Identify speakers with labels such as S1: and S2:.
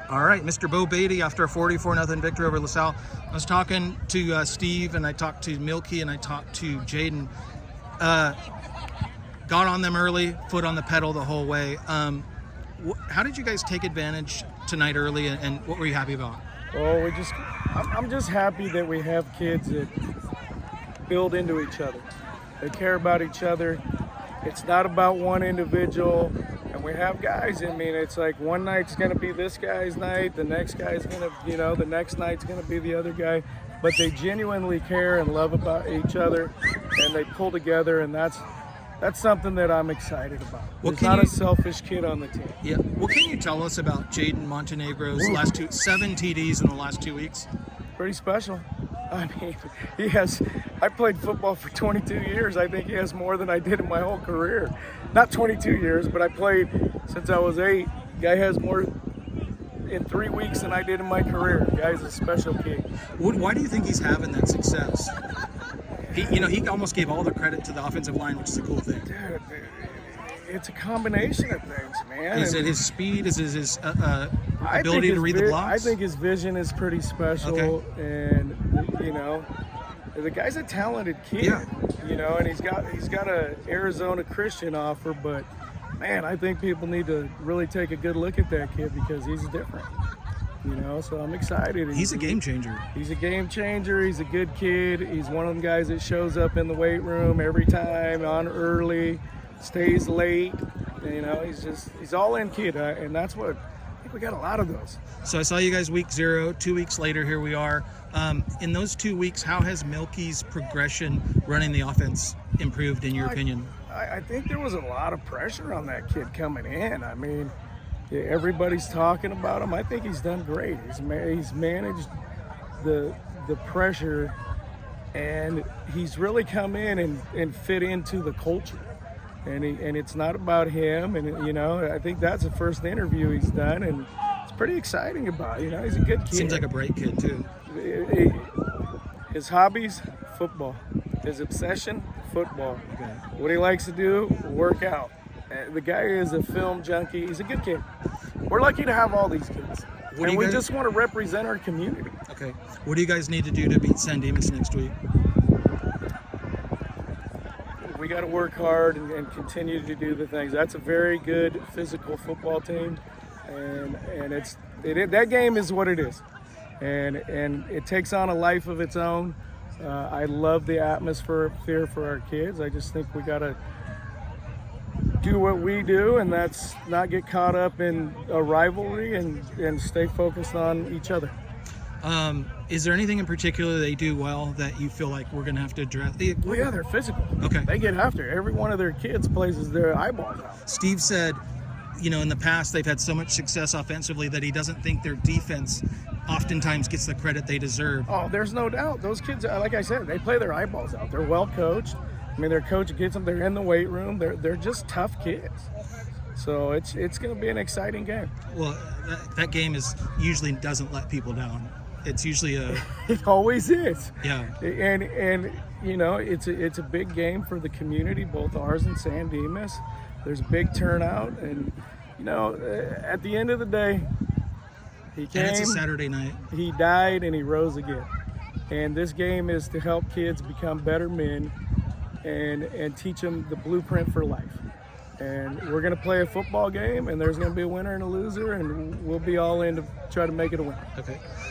S1: All right, Mr. Bo Beatty, after a 44-0 victory over LaSalle. I was talking to Steve, and I talked to Milky, and I talked to Jaden. Got on them early, foot on the pedal the whole way. How did you guys take advantage tonight early, and what were you happy about?
S2: Well, I'm just happy that we have kids that build into each other. They care about each other. It's not about one individual. And we have guys, I mean, it's like one night's going to be this guy's night, the next guy's going to, the next night's going to be the other guy. But they genuinely care and love about each other, and they pull together, and that's something that I'm excited about. There's not a selfish kid on the team.
S1: Yeah. What can you tell us about Jaden Montenegro's seven TDs in the last 2 weeks?
S2: Pretty special. I mean, I played football for 22 years. I think he has more than I did in my whole career. Not 22 years, but I played since I was 8. Guy has more in 3 weeks than I did in my career. Guy's a special kid.
S1: Why do you think he's having that success? He almost gave all the credit to the offensive line, which is a cool thing.
S2: Dude, it's a combination of things, man.
S1: Is it his speed? Is it his ability to read the blocks?
S2: I think his vision is pretty special, and the guy's a talented kid.
S1: Yeah.
S2: And he's got a Arizona Christian offer, but man, I think people need to really take a good look at that kid because he's different. So I'm excited.
S1: He's a game changer.
S2: He's a game changer. He's a good kid. He's one of them guys that shows up in the weight room every time, on early, stays late. He's all in kid, and that's what I think we got a lot of those.
S1: So I saw you guys week 0. 2 weeks later, here we are. In those 2 weeks, how has Milky's progression running the offense improved, in your opinion?
S2: I think there was a lot of pressure on that kid coming in. I mean, everybody's talking about him. I think he's done great. He's managed the pressure, and he's really come in and fit into the culture. And it's not about him. And I think that's the first interview he's done, and it's pretty exciting about it. He's a good kid.
S1: Seems like a bright kid too.
S2: His hobbies, football. His obsession, football.
S1: Okay.
S2: What he likes to do, work out. The guy is a film junkie. He's a good kid. We're lucky to have all these kids. And we just want to represent our community.
S1: Okay. What do you guys need to do to beat San Dimas next week?
S2: We got to work hard and continue to do the things. That's a very good physical football team, and that game is what it is, and it takes on a life of its own. I love the atmosphere for our kids. I just think we got to do what we do, and that's not get caught up in a rivalry and stay focused on each other.
S1: Is there anything in particular they do well that you feel like we're going to have to address?
S2: Well, yeah, they're physical.
S1: Okay.
S2: They get after. Every one of their kids places their eyeballs out.
S1: Steve said, in the past they've had so much success offensively that he doesn't think their defense oftentimes gets the credit they deserve.
S2: Oh, there's no doubt. Those kids, like I said, they play their eyeballs out. They're well coached. I mean, their coach gets them. They're in the weight room. They're just tough kids. So it's going to be an exciting game.
S1: Well, that game usually doesn't let people down. It's usually
S2: It always is.
S1: Yeah.
S2: And it's a big game for the community, both ours and San Dimas. There's big turnout, and at the end of the day, he came.
S1: And it's a Saturday night.
S2: He died and he rose again. And this game is to help kids become better men and teach them the blueprint for life. And we're going to play a football game, and there's going to be a winner and a loser, and we'll be all in to try to make it a win.
S1: Okay.